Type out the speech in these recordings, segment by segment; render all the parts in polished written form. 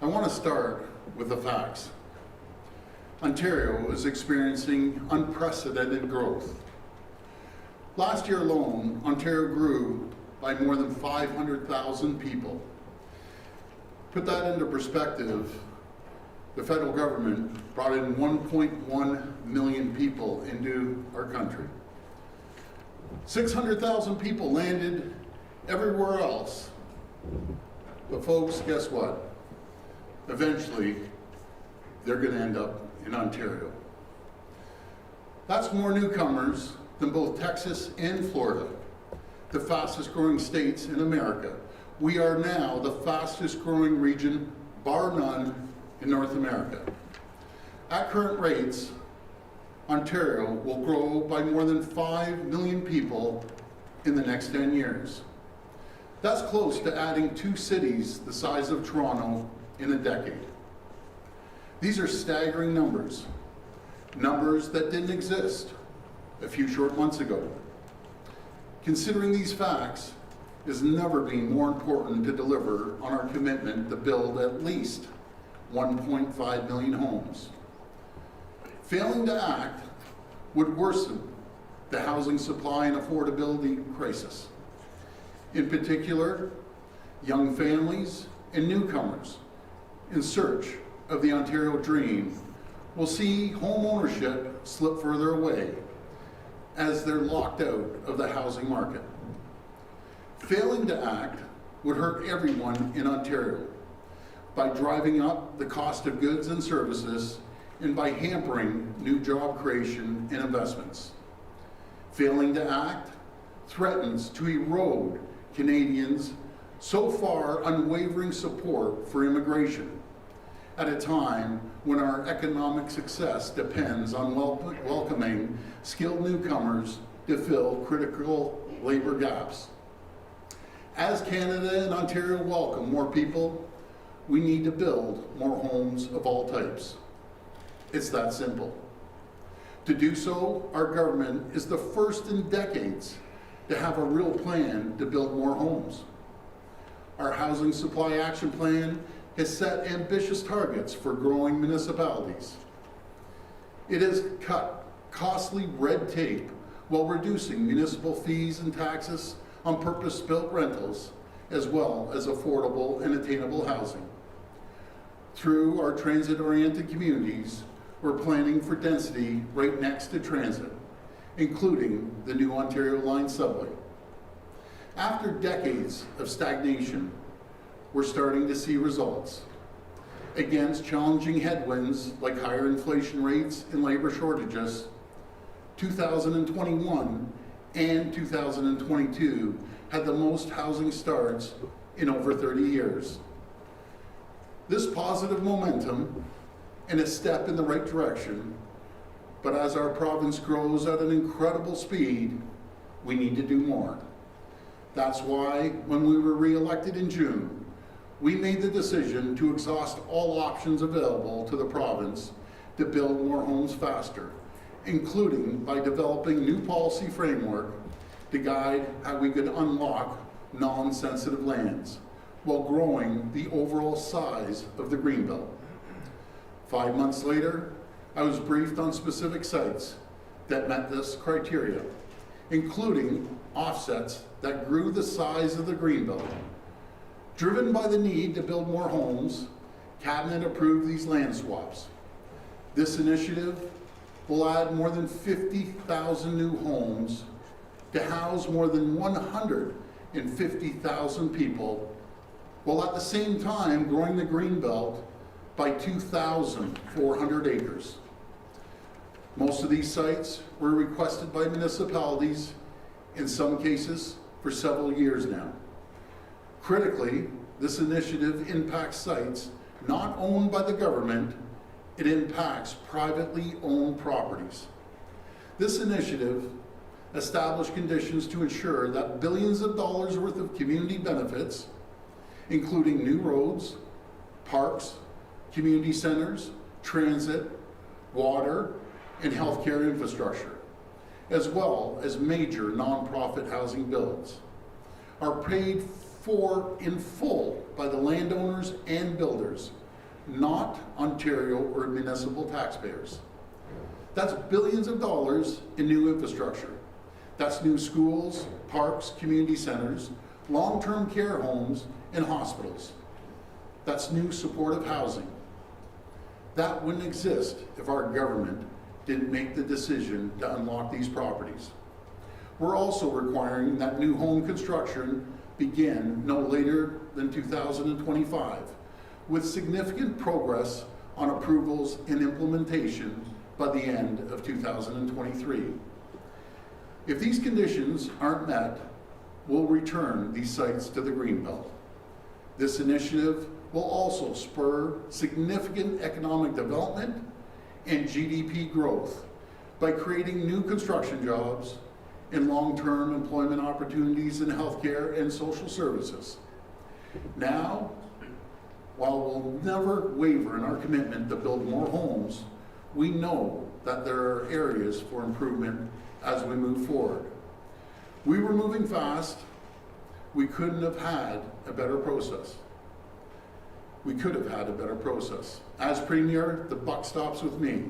I want to start with the facts. Ontario is experiencing unprecedented growth. Last year alone, Ontario grew by more than 500,000 people. Put that into perspective, the federal government brought in 1.1 million people into our country. 600,000 people landed everywhere else. But folks, guess what? Eventually, they're going to end up in Ontario. That's more newcomers than both Texas and Florida, the fastest growing states in America. We are now the fastest growing region, bar none, in North America. At current rates, Ontario will grow by more than 5 million people in the next 10 years. That's close to adding 2 cities the size of Toronto in a decade. These are staggering numbers, numbers that didn't exist a few short months ago. Considering these facts, it has never been more important to deliver on our commitment to build at least 1.5 million homes. Failing to act would worsen the housing supply and affordability crisis. In particular, young families and newcomers in search of the Ontario dream will see home ownership slip further away as they're locked out of the housing market. Failing to act would hurt everyone in Ontario by driving up the cost of goods and services and by hampering new job creation and investments. Failing to act threatens to erode Canadians' so far unwavering support for immigration at a time when our economic success depends on welcoming skilled newcomers to fill critical labor gaps. As Canada and Ontario welcome more people, we need to build more homes of all types. It's that simple. To do so, our government is the first in decades to have a real plan to build more homes. Our Housing Supply Action Plan has set ambitious targets for growing municipalities. It has cut costly red tape while reducing municipal fees and taxes on purpose-built rentals, as well as affordable and attainable housing. Through our transit-oriented communities, we're planning for density right next to transit, including the new Ontario Line subway. After decades of stagnation, we're starting to see results. Against challenging headwinds like higher inflation rates and labor shortages, 2021 and 2022 had the most housing starts in over 30 years. This positive momentum and a step in the right direction, but as our province grows at an incredible speed, we need to do more. That's why, when we were re-elected in June, we made the decision to exhaust all options available to the province to build more homes faster, including by developing new policy framework to guide how we could unlock non-sensitive lands while growing the overall size of the Greenbelt. 5 months later, I was briefed on specific sites that met this criteria, including offsets that grew the size of the Greenbelt. Driven by the need to build more homes, Cabinet approved these land swaps. This initiative will add more than 50,000 new homes to house more than 150,000 people, while at the same time growing the Greenbelt by 2,400 acres. Most of these sites were requested by municipalities, in some cases for several years now. Critically, this initiative impacts sites not owned by the government, it impacts privately owned properties. This initiative established conditions to ensure that billions of dollars worth of community benefits, including new roads, parks, community centers, transit, water, and healthcare infrastructure, as well as major nonprofit housing builds, are paid for in full by the landowners and builders, not Ontario or municipal taxpayers. That's billions of dollars in new infrastructure. That's new schools, parks, community centers, long-term care homes, and hospitals. That's new supportive housing. That wouldn't exist if our government didn't make the decision to unlock these properties. We're also requiring that new home construction begin no later than 2025, with significant progress on approvals and implementation by the end of 2023. If these conditions aren't met, we'll return these sites to the Greenbelt. This initiative will also spur significant economic development and GDP growth by creating new construction jobs and long-term employment opportunities in healthcare and social services. Now, while we'll never waver in our commitment to build more homes, we know that there are areas for improvement as we move forward. We were moving fast. We couldn't have had a better process. We could have had a better process. As Premier, the buck stops with me,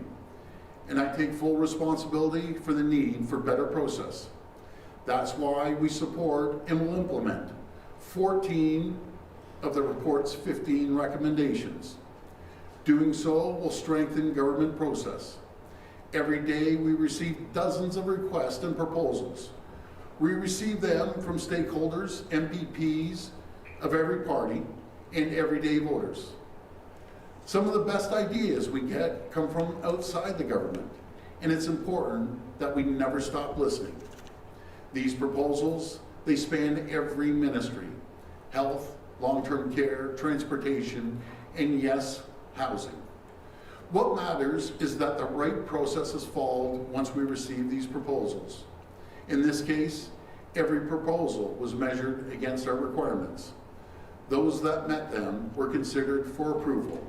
and I take full responsibility for the need for better process. That's why we support and will implement 14 of the report's 15 recommendations. Doing so will strengthen government process. Every day we receive dozens of requests and proposals. We receive them from stakeholders, MPPs of every party, and everyday voters. Some of the best ideas we get come from outside the government, and it's important that we never stop listening. These proposals, they span every ministry: health, long-term care, transportation, and yes, housing. What matters is that the right processes followed once we receive these proposals. In this case, every proposal was measured against our requirements. Those that met them were considered for approval.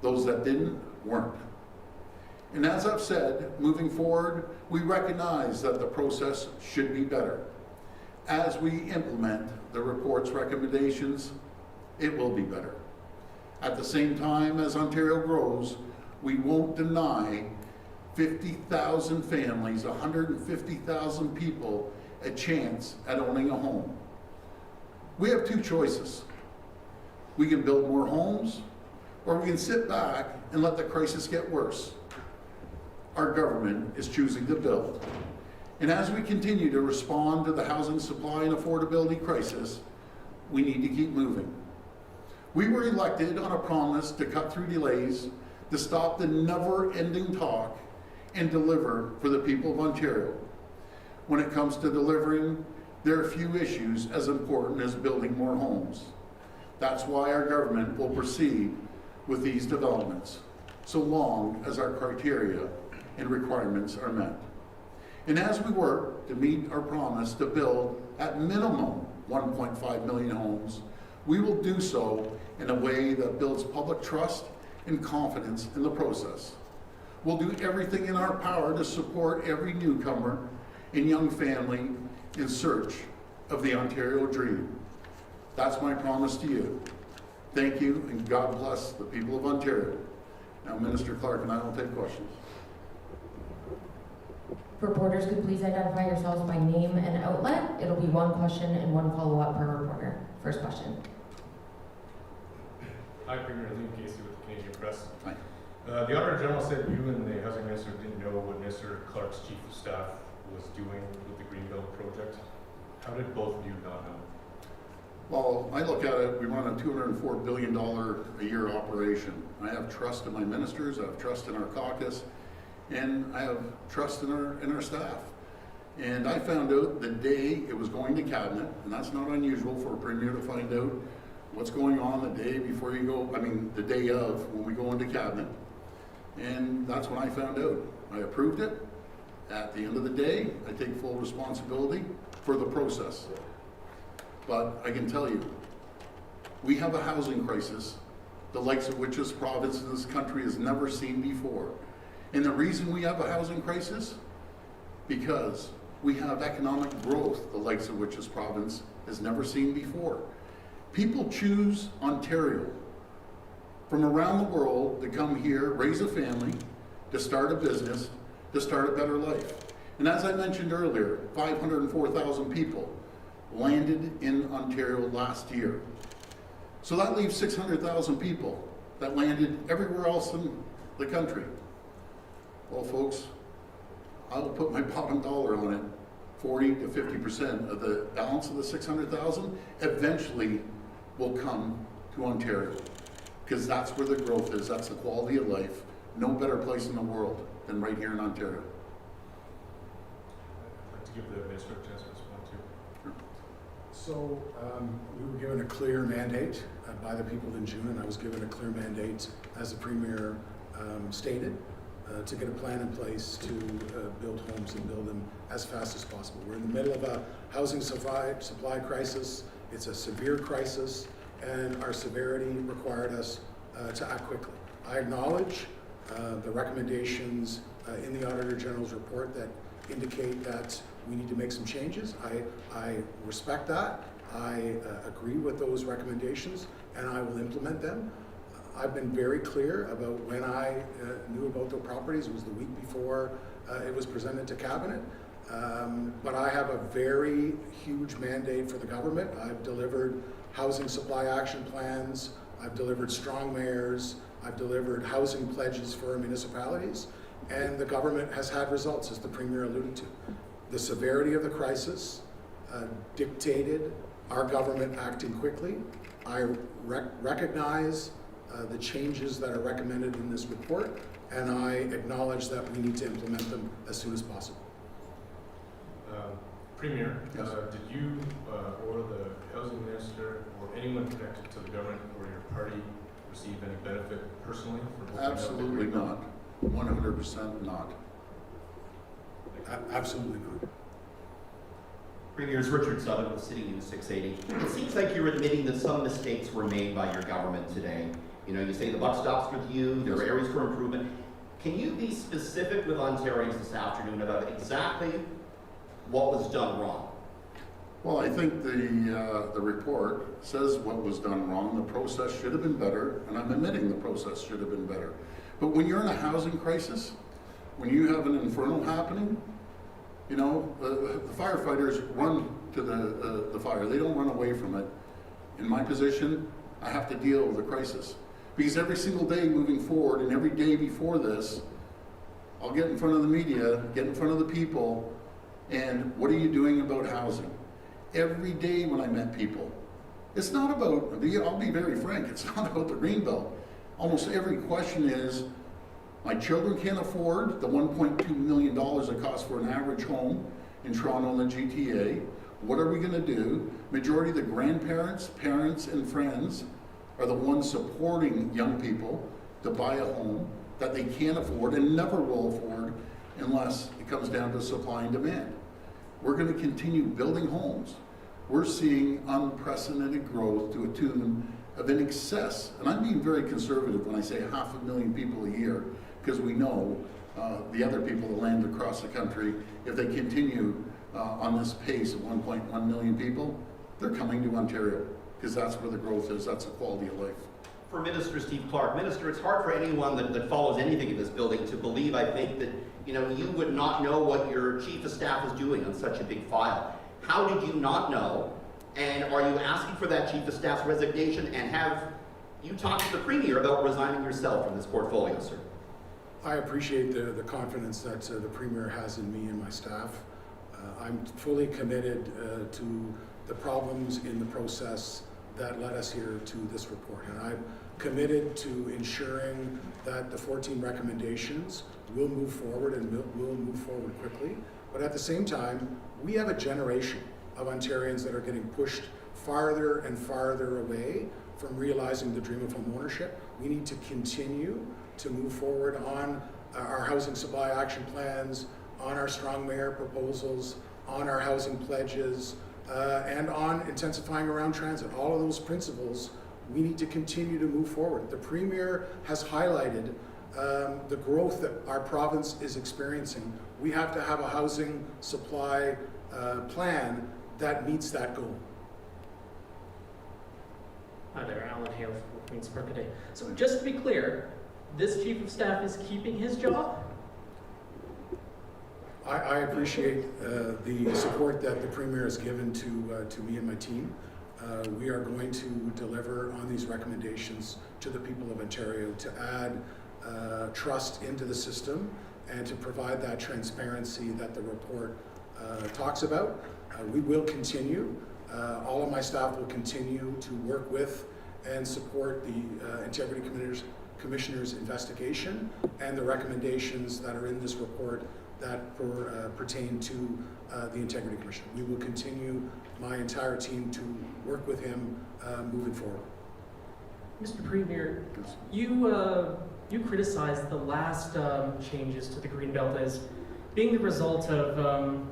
Those that didn't, weren't. And as I've said, moving forward, we recognize that the process should be better. As we implement the report's recommendations, it will be better. At the same time, as Ontario grows, we won't deny 50,000 families, 150,000 people a chance at owning a home. We have two choices. We can build more homes, or we can sit back and let the crisis get worse. Our government is choosing to build. And as we continue to respond to the housing supply and affordability crisis, we need to keep moving. We were elected on a promise to cut through delays, to stop the never-ending talk, and deliver for the people of Ontario. When it comes to delivering, there are few issues as important as building more homes. That's why our government will proceed with these developments, so long as our criteria and requirements are met. And as we work to meet our promise to build at minimum 1.5 million homes, we will do so in a way that builds public trust and confidence in the process. We'll do everything in our power to support every newcomer and young family in search of the Ontario dream. That's my promise to you. Thank you, and God bless the people of Ontario. Now, Minister Clark and I will take questions. Reporters could please identify yourselves by name and outlet. It'll be one question and one follow-up per reporter. First question. Hi, Premier Liam Casey with the Canadian Press. Hi. The Auditor General said you and the Housing Minister didn't know what Minister Clark's Chief of Staff was doing with the Greenbelt project. How did both of you not know? Well, I look at it, we run a $204 billion a year operation. I have trust in my ministers, I have trust in our caucus, and I have trust in our staff. And I found out the day it was going to cabinet, and that's not unusual for a premier to find out what's going on the day before you go, the day of when we go into cabinet. And that's when I found out. I approved it. At the end of the day, I take full responsibility for the process. But I can tell you, we have a housing crisis, the likes of which this province and this country has never seen before. And the reason we have a housing crisis? Because we have economic growth, the likes of which this province has never seen before. People choose Ontario from around the world to come here, raise a family, to start a business, to start a better life. And as I mentioned earlier, 504,000 people landed in Ontario last year. So that leaves 600,000 people that landed everywhere else in the country. Well, folks, I will put my bottom dollar on it. 40 to 50% of the balance of the 600,000 eventually will come to Ontario, because that's where the growth is, that's the quality of life. No better place in the world than right here in Ontario. I'd like to give the minister a chance to respond too. So we were given a clear mandate by the people in June, and I was given a clear mandate, as the Premier stated, to get a plan in place to build homes and build them as fast as possible. We're in the middle of a housing supply crisis. It's a severe crisis, and our severity required us to act quickly. I acknowledge the recommendations in the Auditor General's report that indicate that we need to make some changes. I respect that. I agree with those recommendations, and I will implement them. I've been very clear about when I knew about the properties. It was the week before it was presented to Cabinet. But I have a very huge mandate for the government. I've delivered housing supply action plans. I've delivered strong mayors. I've delivered housing pledges for our municipalities. And the government has had results, as the Premier alluded to. The severity of the crisis dictated our government acting quickly. I recognize the changes that are recommended in this report, and I acknowledge that we need to implement them as soon as possible. Premier, Yes. Did you or the housing minister or anyone connected to the government or your party receive any benefit personally from opening up the Absolutely Greenbelt? not. 100% not. Absolutely not. Premier's Richard Southern with City News 680. It seems like you're admitting that some mistakes were made by your government today. You know, you say the buck stops with you, there are areas for improvement. Can you be specific with Ontarians this afternoon about exactly what was done wrong? Well, I think the report says what was done wrong. The process should have been better, and I'm admitting the process should have been better. But when you're in a housing crisis, when you have an inferno happening, you know, the firefighters run to the fire. They don't run away from it. In my position, I have to deal with the crisis. Because every single day moving forward, and every day before this, I'll get in front of the media, get in front of the people, and what are you doing about housing? Every day when I met people, it's not about, I'll be very frank, it's not about the Greenbelt. Almost every question is, my children can't afford the $1.2 million it costs for an average home in Toronto and the GTA. What are we gonna do? Majority of the grandparents, parents, and friends are the ones supporting young people to buy a home that they can't afford and never will afford unless it comes down to supply and demand. We're gonna continue building homes. We're seeing unprecedented growth to a tune of in excess, and I'm being very conservative when I say 500,000 people a year, because we know the other people that land across the country, if they continue on this pace of 1.1 million people, they're coming to Ontario, because that's where the growth is, that's the quality of life. For Minister Steve Clark, Minister, it's hard for anyone that follows anything in this building to believe, I think, that you would not know what your Chief of Staff is doing on such a big file. How did you not know? And are you asking for that Chief of Staff's resignation? And have you talked to the Premier about resigning yourself from this portfolio, sir? I appreciate the confidence that the Premier has in me and my staff. I'm fully committed to the problems in the process that led us here to this report. And I'm committed to ensuring that the 14 recommendations will move forward and will move forward quickly. But at the same time, we have a generation of Ontarians that are getting pushed farther and farther away from realizing the dream of home ownership. We need to continue to move forward on our housing supply action plans, on our strong mayor proposals, on our housing pledges, and on intensifying around transit. All of those principles, we need to continue to move forward. The Premier has highlighted the growth that our province is experiencing. We have to have a housing supply plan that meets that goal. Hi there, Alan Hale from Queen's Park today. So just to be clear, this chief of staff is keeping his job? I appreciate the support that the Premier has given to me and my team. We are going to deliver on these recommendations to the people of Ontario to add trust into the system and to provide that transparency that the report talks about. We will continue. All of my staff will continue to work with and support the Integrity Commissioner's investigation and the recommendations that are in this report that pertain to the Integrity Commission. We will continue, my entire team, to work with him moving forward. Mr. Premier, you criticized the last changes to the Greenbelt as being the result of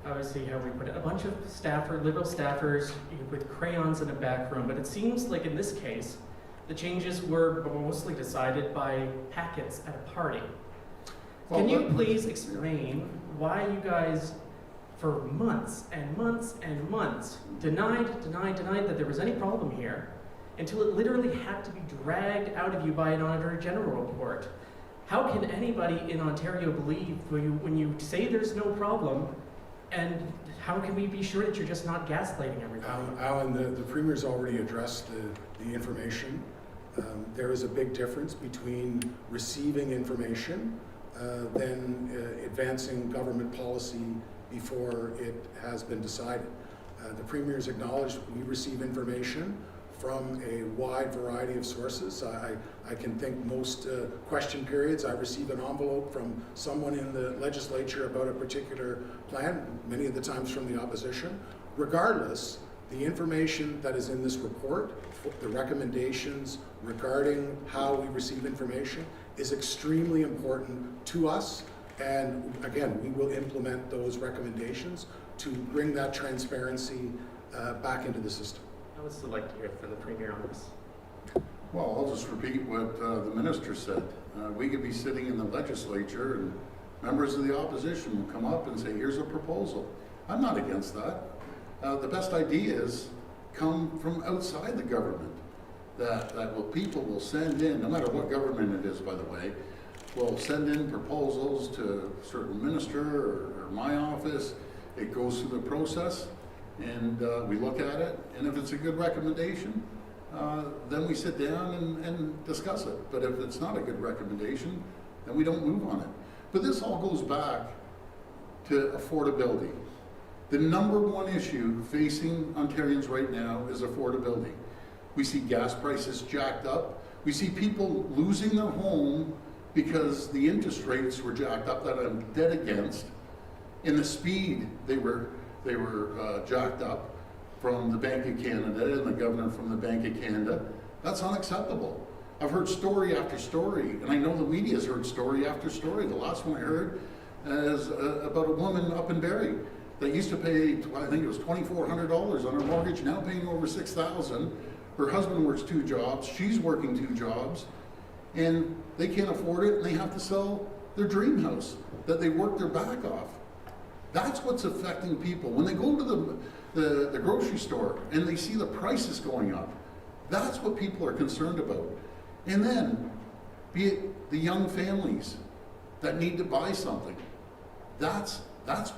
obviously, how we put it, a bunch of liberal staffers with crayons in a back room. But it seems like in this case, the changes were mostly decided by packets at a party. Can you please explain why you guys, for months and months and months, denied that there was any problem here until it literally had to be dragged out of you by an Auditor General report? How can anybody in Ontario believe when you say there's no problem, and how can we be sure that you're just not gaslighting everybody? Alan, the Premier's already addressed the information. There is a big difference between receiving information than advancing government policy before it has been decided. The Premier's acknowledged we receive information from a wide variety of sources. I can think most question periods, I receive an envelope from someone in the legislature about a particular plan, many of the times from the opposition. Regardless, the information that is in this report, the recommendations regarding how we receive information, is extremely important to us. And again, we will implement those recommendations to bring that transparency back into the system. I would still like to hear from the Premier on this. Well, I'll just repeat what the minister said. We could be sitting in the legislature and members of the opposition will come up and say, here's a proposal. I'm not against that. The best ideas come from outside the government. That people will send in, no matter what government it is, by the way, will send in proposals to a certain minister or my office. It goes through the process. And we look at it, and if it's a good recommendation, then we sit down and discuss it. But if it's not a good recommendation, then we don't move on it. But this all goes back to affordability. The number one issue facing Ontarians right now is affordability. We see gas prices jacked up. We see people losing their home because the interest rates were jacked up, that I'm dead against, and the speed they were jacked up from the Bank of Canada and the governor from the Bank of Canada. That's unacceptable. I've heard story after story, and I know the media's heard story after story. The last one I heard is about a woman up in Barrie that used to pay, I think it was $2,400 on her mortgage, now paying over $6,000. Her husband works 2 jobs, she's working 2 jobs, and they can't afford it, and they have to sell their dream house that they worked their back off. That's what's affecting people. When they go to the grocery store and they see the prices going up, that's what people are concerned about. And then, be it the young families that need to buy something, that's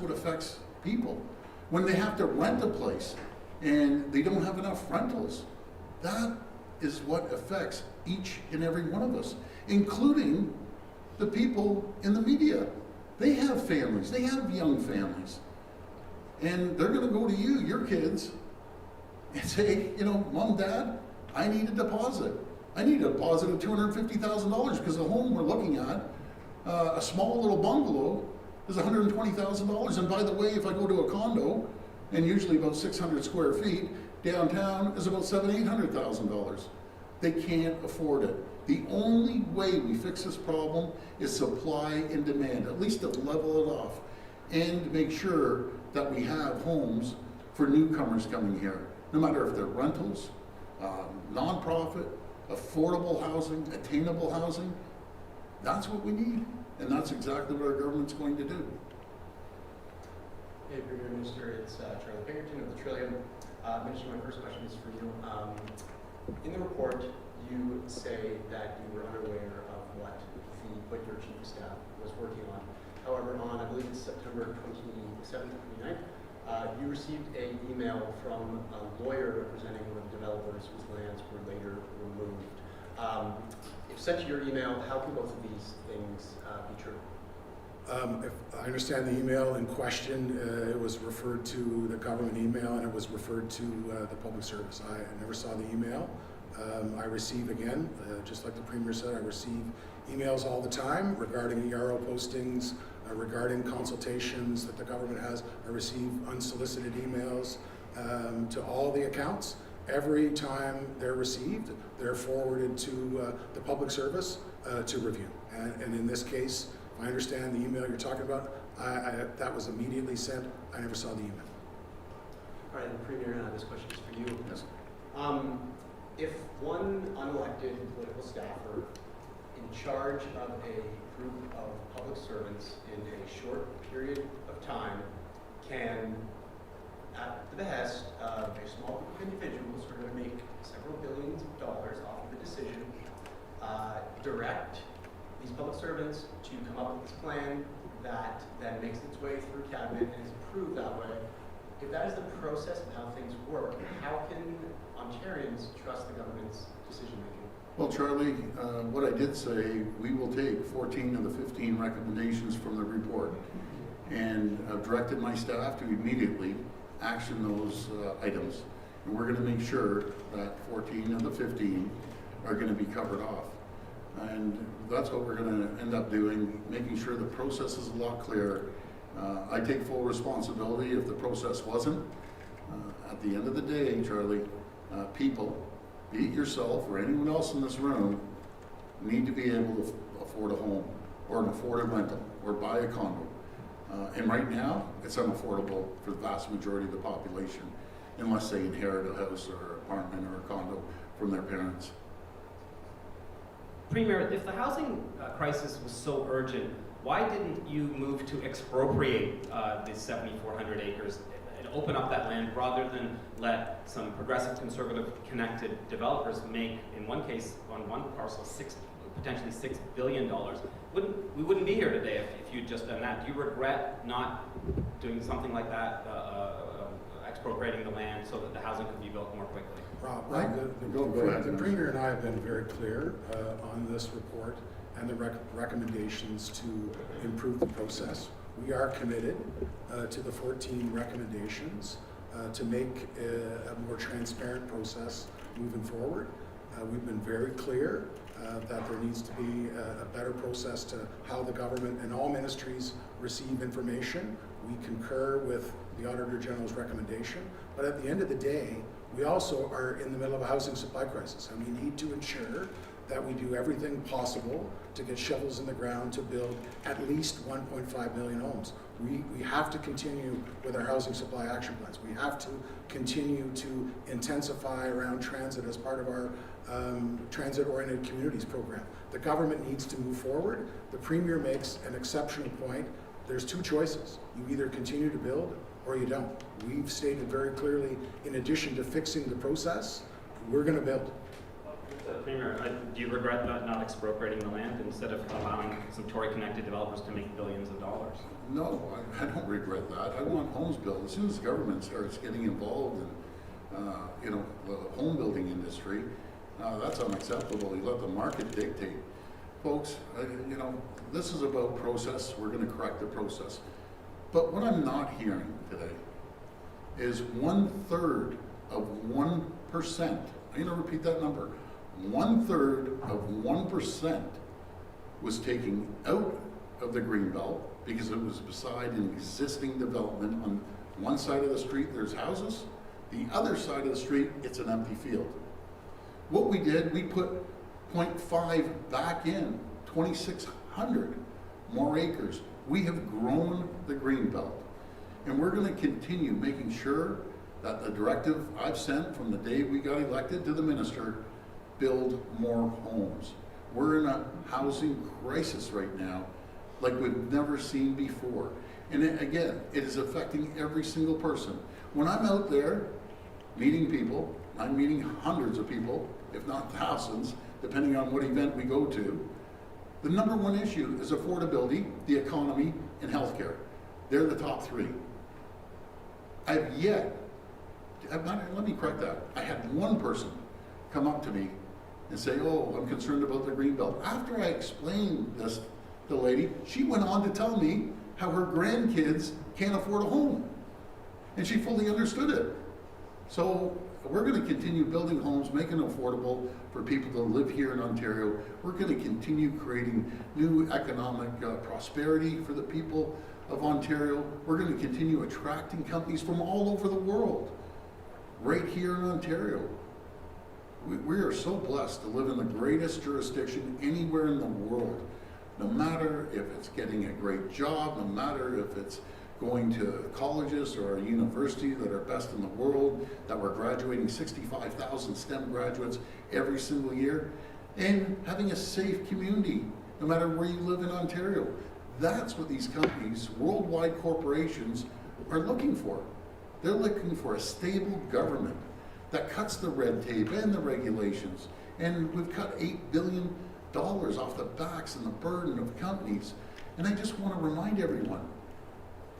what affects people. When they have to rent a place and they don't have enough rentals, that is what affects each and every one of us, including the people in the media. They have families, they have young families, and they're gonna go to you, your kids, and say, you know, Mom, Dad, I need a deposit. I need a deposit of $250,000 because the home we're looking at, a small little bungalow, is $120,000. And by the way, if I go to a condo, and usually about 600 square feet, downtown is about $700,000, $800,000. They can't afford it. The only way we fix this problem is supply and demand, at least to level it off, and make sure that we have homes for newcomers coming here, no matter if they're rentals, nonprofit, affordable housing, attainable housing. That's what we need, and that's exactly what our government's going to do. Hey, Premier Minister, it's Charlie Pinkerton of the Trillium. Minister, my first question is for you. In the report, you say that you were unaware of what your chief of staff was working on. However, on, I believe it's September 27th, 29th, you received an email from a lawyer representing one of the developers whose lands were later removed. If sent to your email, how can both of these things be true? If I understand the email in question, it was referred to the government email and it was referred to the public service. I never saw the email. I receive, again, just like the Premier said, I receive emails all the time regarding ERO postings, regarding consultations that the government has. I receive unsolicited emails to all the accounts. Every time they're received, they're forwarded to the public service to review. And in this case, I understand the email you're talking about. That was immediately sent. I never saw the email. All right, and Premier, this question is for you. Yes. If one unelected political staffer in charge of a group of public servants in a short period of time can, at the behest of a small group of individuals who are going to make several billions of dollars off of the decision, direct these public servants to come up with this plan that then makes its way through cabinet and is approved that way, if that is the process of how things work, how can Ontarians trust the government's decision making? Well, Charlie, what I did say, we will take 14 of the 15 recommendations from the report, and I've directed my staff to immediately action those items. And we're going to make sure that 14 of the 15 are going to be covered off. And that's what we're going to end up doing, making sure the process is a lot clearer. I take full responsibility if the process wasn't. At the end of the day, Charlie, people, be it yourself or anyone else in this room, need to be able to afford a home or an affordable rental or buy a condo. And right now, it's unaffordable for the vast majority of the population, unless they inherit a house or an apartment or a condo from their parents. Premier, if the housing crisis was so urgent, why didn't you move to expropriate the 7,400 acres and open up that land rather than let some progressive, conservative, connected developers make, in one case, on one parcel, potentially $6 billion? We wouldn't be here today if you'd just done that. Do you regret not doing something like that, expropriating the land so that the housing could be built more quickly? Rob, Go ahead. the Premier and I have been very clear on this report and the recommendations to improve the process. We are committed to the 14 recommendations to make a more transparent process moving forward. We've been very clear that there needs to be a better process to how the government and all ministries receive information. We concur with the Auditor General's recommendation, but at the end of the day, we also are in the middle of a housing supply crisis, and we need to ensure that we do everything possible to get shovels in the ground to build at least 1.5 million homes. We have to continue with our housing supply action plans. We have to continue to intensify around transit as part of our transit-oriented communities program. The government needs to move forward. The Premier makes an exceptional point. There's two choices. You either continue to build or you don't. We've stated very clearly, in addition to fixing the process, we're going to build. Premier, do you regret not expropriating the land instead of allowing some Tory-connected developers to make billions of dollars? No, I don't regret that. I want homes built. As soon as the government starts getting involved in, the home building industry, that's unacceptable. You let the market dictate. Folks, this is about process. We're going to correct the process. But what I'm not hearing today is 1/3 of 1%. I'm going to repeat that number. 1/3 of 1% was taken out of the Greenbelt because it was beside an existing development. On one side of the street, there's houses. The other side of the street, it's an empty field. What we did, we put 0.5 back in, 2,600 more acres. We have grown the Greenbelt, and we're going to continue making sure that the directive I've sent from the day we got elected to the minister, build more homes. We're in a housing crisis right now like we've never seen before. And again, it is affecting every single person. When I'm out there meeting people, I'm meeting hundreds of people, if not thousands, depending on what event we go to. The number one issue is affordability, the economy, and healthcare. They're the top three. I've yet, let me correct that. I had one person come up to me and say, oh, I'm concerned about the Greenbelt. After I explained this to the lady, she went on to tell me how her grandkids can't afford a home. And she fully understood it. So we're going to continue building homes, making it affordable for people to live here in Ontario. We're going to continue creating new economic prosperity for the people of Ontario. We're going to continue attracting companies from all over the world, right here in Ontario. We are so blessed to live in the greatest jurisdiction anywhere in the world. No matter if it's getting a great job, no matter if it's going to colleges or a university that are best in the world, that we're graduating 65,000 STEM graduates every single year, and having a safe community, no matter where you live in Ontario. That's what these companies, worldwide corporations, are looking for. They're looking for a stable government that cuts the red tape and the regulations. And we've cut $8 billion off the backs and the burden of companies. And I just want to remind everyone,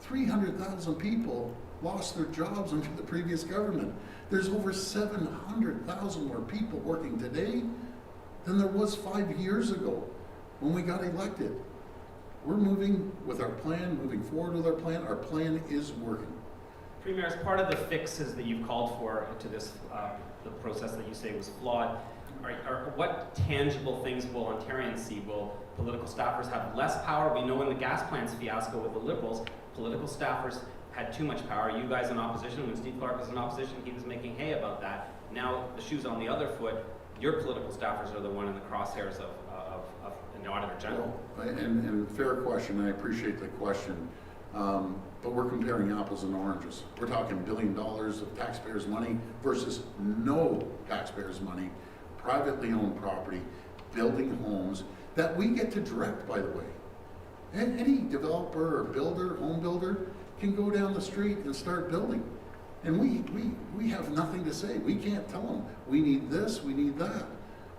300,000 people lost their jobs under the previous government. There's over 700,000 more people working today than there was 5 years ago when we got elected. We're moving with our plan, moving forward with our plan. Our plan is working. Premier, as part of the fixes that you've called for to this, the process that you say was flawed, what tangible things will Ontarians see? Will political staffers have less power? We know in the gas plants fiasco with the Liberals, political staffers had too much power. You guys in opposition, when Steve Clark was in opposition, he was making hay about that. Now the shoe's on the other foot. Your political staffers are the one in the crosshairs of an Auditor General. Well, and fair question, I appreciate the question. But we're comparing apples and oranges. We're talking $1 billion of taxpayers' money versus no taxpayers' money, privately owned property, building homes that we get to direct, by the way. And any developer or builder, home builder, can go down the street and start building. And we have nothing to say. We can't tell them, we need this, we need that.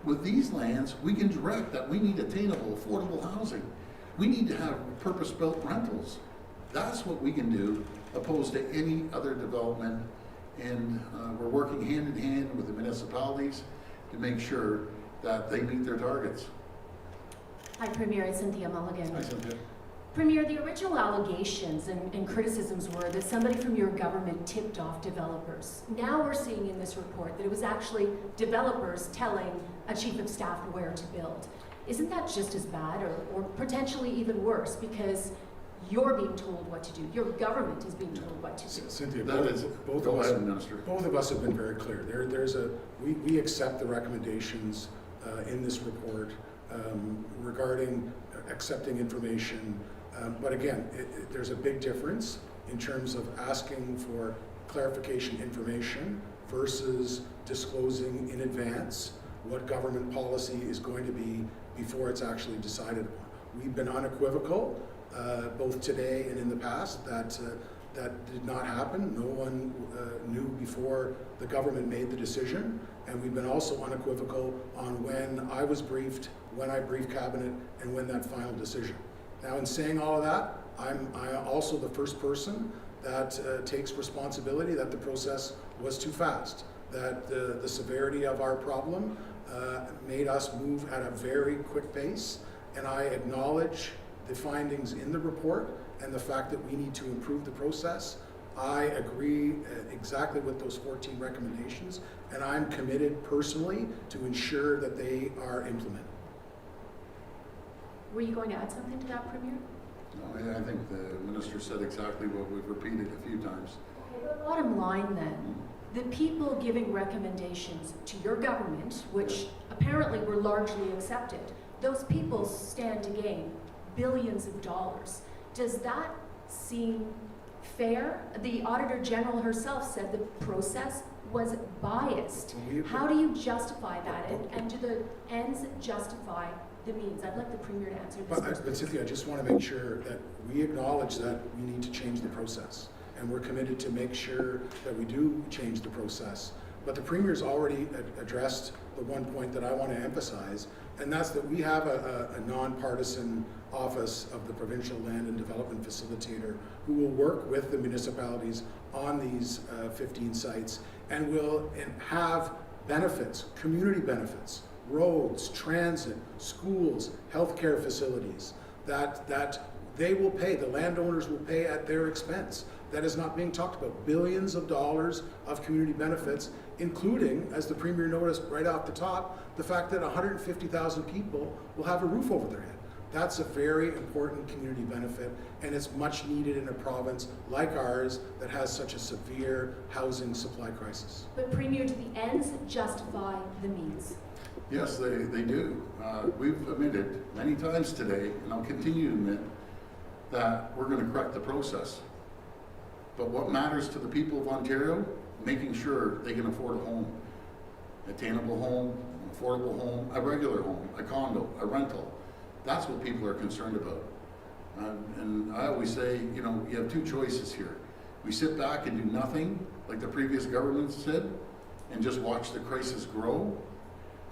With these lands, we can direct that we need attainable, affordable housing. We need to have purpose-built rentals. That's what we can do, opposed to any other development. And we're working hand in hand with the municipalities to make sure that they meet their targets. Hi, Premier. It's Cynthia Mulligan. Hi, Cynthia. Premier, the original allegations and criticisms were that somebody from your government tipped off developers. Now we're seeing in this report that it was actually developers telling a chief of staff where to build. Isn't that just as bad or potentially even worse, because you're being told what to do, your government is being told what to do? Cynthia, That is, both go ahead, Minister. Both of us have been very clear. We accept the recommendations in this report regarding accepting information. But again, there's a big difference in terms of asking for clarification information versus disclosing in advance what government policy is going to be before it's actually decided upon. We've been unequivocal, both today and in the past, that did not happen. No one knew before the government made the decision. And we've been also unequivocal on when I was briefed, when I briefed Cabinet, and when that final decision. Now, in saying all of that, I'm also the first person that takes responsibility that the process was too fast, that the severity of our problem made us move at a very quick pace, and I acknowledge the findings in the report and the fact that we need to improve the process. I agree exactly with those 14 recommendations, and I'm committed personally to ensure that they are implemented. Were you going to add something to that, Premier? No, I think the Minister said exactly what we've repeated a few times. Okay, the bottom line then, the people giving recommendations to your government, which apparently were largely accepted, those people stand to gain billions of dollars. Does that seem fair? The Auditor General herself said the process was biased. How do you justify that? And do the ends justify the means? I'd like the Premier to answer this. But Cynthia, I just want to make sure that we acknowledge that we need to change the process. And we're committed to make sure that we do change the process. But the Premier's already addressed the one point that I want to emphasize, and that's that we have a nonpartisan office of the Provincial Land and Development Facilitator who will work with the municipalities on these 15 sites and will have benefits, community benefits, roads, transit, schools, healthcare facilities, that they will pay, the landowners will pay at their expense. That is not being talked about. Billions of dollars of community benefits, including, as the Premier noticed right off the top, the fact that 150,000 people will have a roof over their head. That's a very important community benefit, and it's much needed in a province like ours that has such a severe housing supply crisis. But Premier, do the ends justify the means? Yes, they do. We've admitted many times today, and I'll continue to admit, that we're going to correct the process. But what matters to the people of Ontario? Making sure they can afford a home. Attainable home, an affordable home, a regular home, a condo, a rental. That's what people are concerned about. And I always say, you know, you have two choices here. We sit back and do nothing, like the previous government said, and just watch the crisis grow.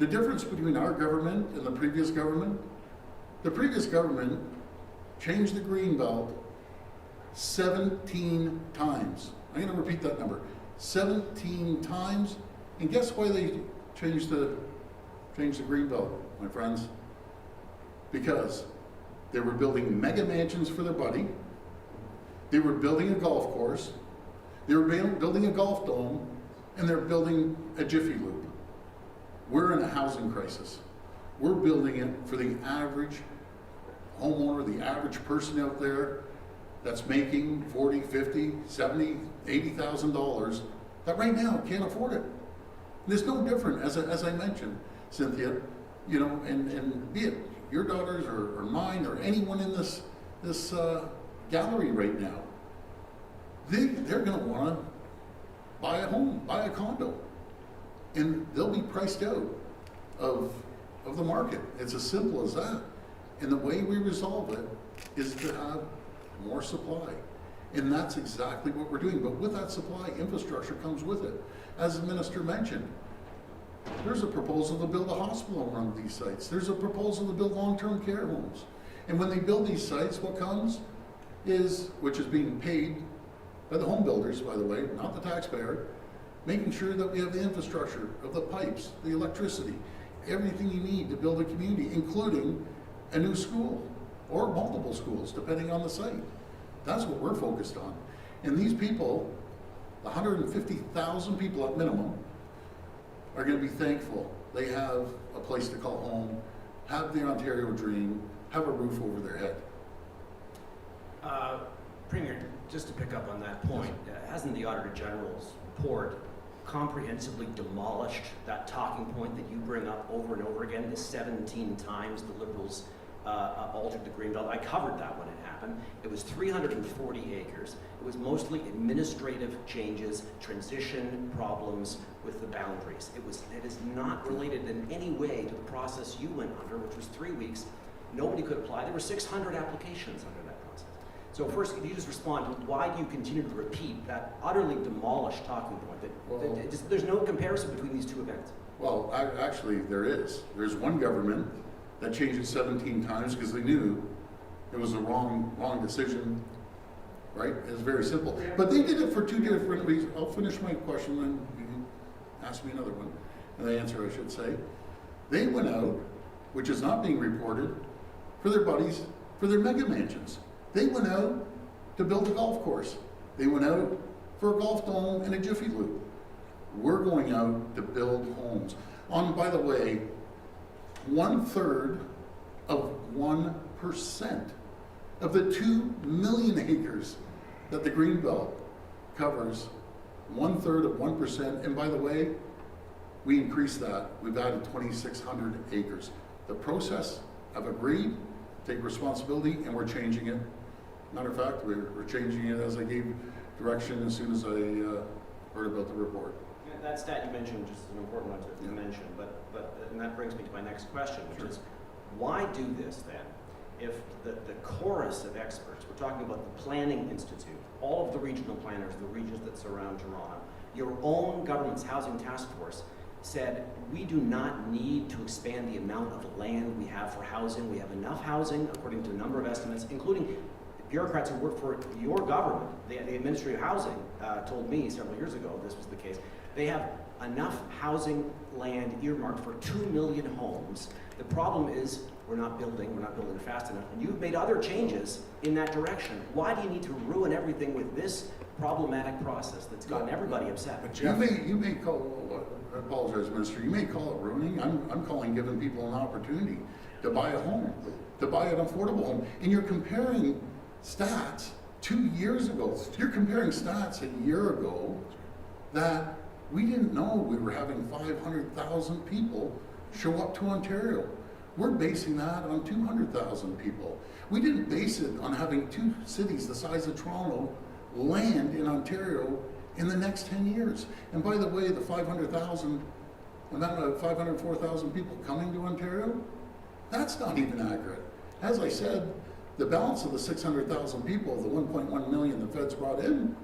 The difference between our government and the previous government changed the Greenbelt 17 times. I'm going to repeat that number. 17 times. And guess why they changed the Greenbelt, my friends? Because they were building mega mansions for their buddy. They were building a golf course. They were building a golf dome, and they're building a Jiffy Lube. We're in a housing crisis. We're building it for the average homeowner, the average person out there that's making $40,000, $50,000, $70,000, $80,000 that right now can't afford it. And it's no different, as I mentioned, Cynthia, you know, and be it your daughters or mine or anyone in this gallery right now, they're going to want to buy a home, buy a condo, and they'll be priced out of the market. It's as simple as that. And the way we resolve it is to have more supply. And that's exactly what we're doing. But with that supply, infrastructure comes with it. As the minister mentioned, there's a proposal to build a hospital around these sites. There's a proposal to build long-term care homes. And when they build these sites, what comes is, which is being paid by the home builders, by the way, not the taxpayer, making sure that we have the infrastructure of the pipes, the electricity, everything you need to build a community, including a new school or multiple schools, depending on the site. That's what we're focused on. And these people, the 150,000 people at minimum, are going to be thankful they have a place to call home, have the Ontario dream, have a roof over their head. Premier, just to pick up on that point, hasn't the Auditor General's report comprehensively demolished that talking point that you bring up over and over again, the 17 times the Liberals altered the Greenbelt? I covered that when it happened. It was 340 acres. It was mostly administrative changes, transition problems with the boundaries. It is not related in any way to the process you went under, which was 3 weeks. Nobody could apply. There were 600 applications under that process. So first, could you just respond to why do you continue to repeat that utterly demolished talking point? There's no comparison between these two events. Well, actually, there is. There's one government that changed it 17 times because they knew it was a wrong decision, right? It's very simple. But they did it for two different reasons. I'll finish my question, then you can ask me another one, and the answer, I should say. They went out, which is not being reported, for their buddies, for their mega mansions. They went out to build a golf course. They went out for a golf dome and a Jiffy Lube. We're going out to build homes. By the way, 1/3 of 1% of the 2 million acres that the Greenbelt covers, 1/3 of 1%. And by the way, we increased that. We've added 2,600 acres. The process, I've agreed, take responsibility, and we're changing it. Matter of fact, we're changing it as I gave direction as soon as I heard about the report. Yeah, that stat you mentioned just an important one to mention, and that brings me to my next question, which is, why do this then? If the chorus of experts, we're talking about the Planning Institute, all of the regional planners, the regions that surround Toronto, Your own government's housing task force said, we do not need to expand the amount of land we have for housing. We have enough housing, according to a number of estimates, including bureaucrats who work for your government. The Ministry of Housing told me several years ago this was the case. They have enough housing land earmarked for 2 million homes. The problem is we're not building fast enough. And you've made other changes in that direction. Why do you need to ruin everything with this problematic process that's gotten everybody upset? But You Jeff, may call, I apologize, Minister, you may call it ruining. I'm calling giving people an opportunity to buy a home, to buy an affordable home. And you're comparing stats 2 years ago. You're comparing stats a year ago that we didn't know we were having 500,000 people show up to Ontario. We're basing that on 200,000 people. We didn't base it on having 2 cities the size of Toronto land in Ontario in the next 10 years. And by the way, the 500,000, amount of 504,000 people coming to Ontario, that's not even accurate. As I said, the balance of the 600,000 people, the 1.1 million the feds brought in,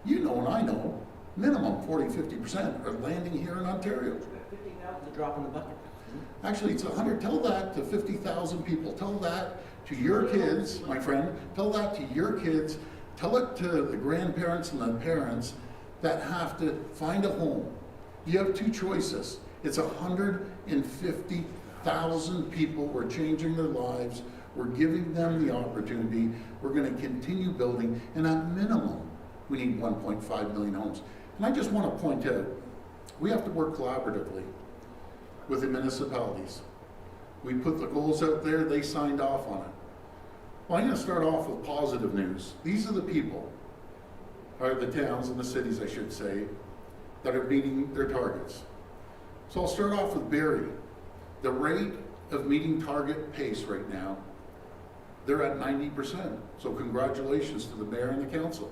you know and I know, minimum 40-50% are landing here in Ontario. 50,000 is a drop in the bucket. Actually, it's 100. Tell that to 50,000 people. Tell that to your kids, my friend. Tell that to your kids. Tell it to the grandparents and the parents that have to find a home. You have 2 choices. It's 150,000 people. We're changing their lives. We're giving them the opportunity. We're going to continue building. And at minimum, we need 1.5 million homes. And I just want to point out, we have to work collaboratively with the municipalities. We put the goals out there, they signed off on it. Well, I'm going to start off with positive news. These are the people, or the towns and the cities, I should say, that are meeting their targets. So I'll start off with Barrie. The rate of meeting target pace right now, they're at 90%. So congratulations to the mayor and the council.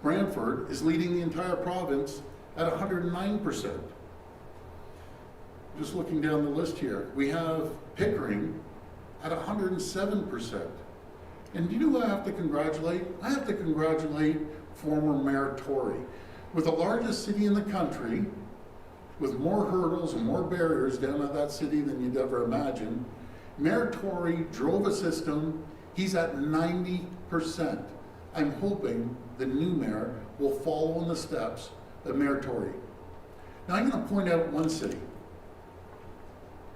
Brantford is leading the entire province at 109%. Just looking down the list here, we have Pickering at 107%. And do you know who I have to congratulate? I have to congratulate former Mayor Tory. With the largest city in the country, with more hurdles and more barriers down at that city than you'd ever imagine, Mayor Tory drove a system. He's at 90%. I'm hoping the new mayor will follow in the steps of Mayor Tory. Now I'm going to point out one city.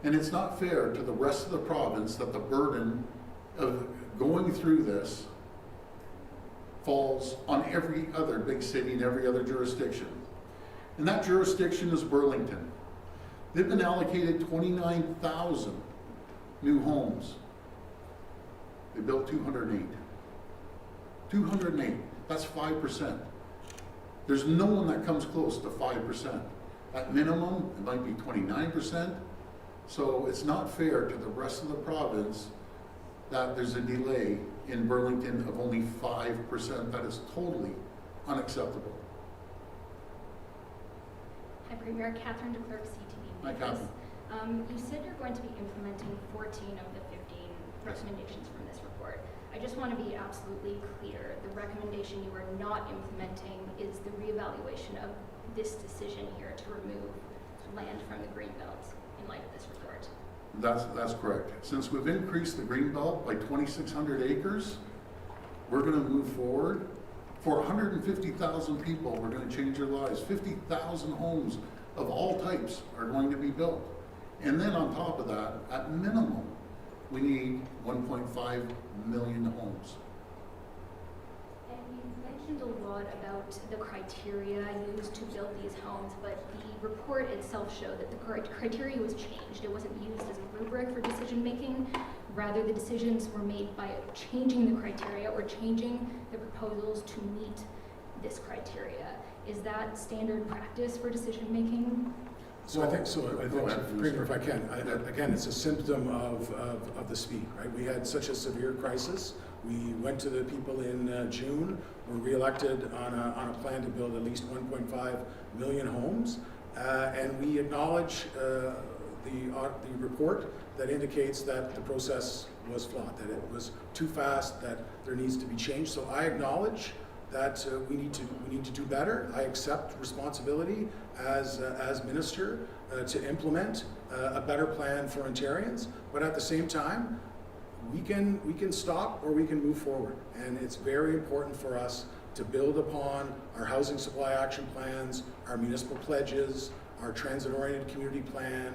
And it's not fair to the rest of the province that the burden of going through this falls on every other big city and every other jurisdiction. And that jurisdiction is Burlington. They've been allocated 29,000 new homes. They built 208. 208, that's 5%. There's no one that comes close to 5%. At minimum, it might be 29%. So it's not fair to the rest of the province that there's a delay in Burlington of only 5%. That is totally unacceptable. Hi, Premier. Catherine DeClerc, CTV. Hi, Catherine. You said you're going to be implementing 14 of the 15 recommendations from this report. I just want to be absolutely clear. The recommendation you are not implementing is the reevaluation of this decision here to remove land from the Greenbelt in light of this report. That's correct. Since we've increased the Greenbelt by 2,600 acres, we're going to move forward. For 150,000 people, we're going to change their lives. 50,000 homes of all types are going to be built. And then on top of that, at minimum, we need 1.5 million homes. And you mentioned a lot about the criteria used to build these homes, but the report itself showed that the criteria was changed. It wasn't used as a rubric for decision making. Rather, the decisions were made by changing the criteria or changing the proposals to meet this criteria. Is that standard practice for decision making? So I think, Premier, if I can, again, it's a symptom of the speed, right? We had such a severe crisis. We went to the people in June, were reelected on a plan to build at least 1.5 million homes, and we acknowledge the report that indicates that the process was flawed, that it was too fast, that there needs to be change. So I acknowledge that we need to do better. I accept responsibility as minister to implement a better plan for Ontarians, but at the same time, we can stop or we can move forward, and it's very important for us to build upon our housing supply action plans, our municipal pledges, our transit-oriented community plan,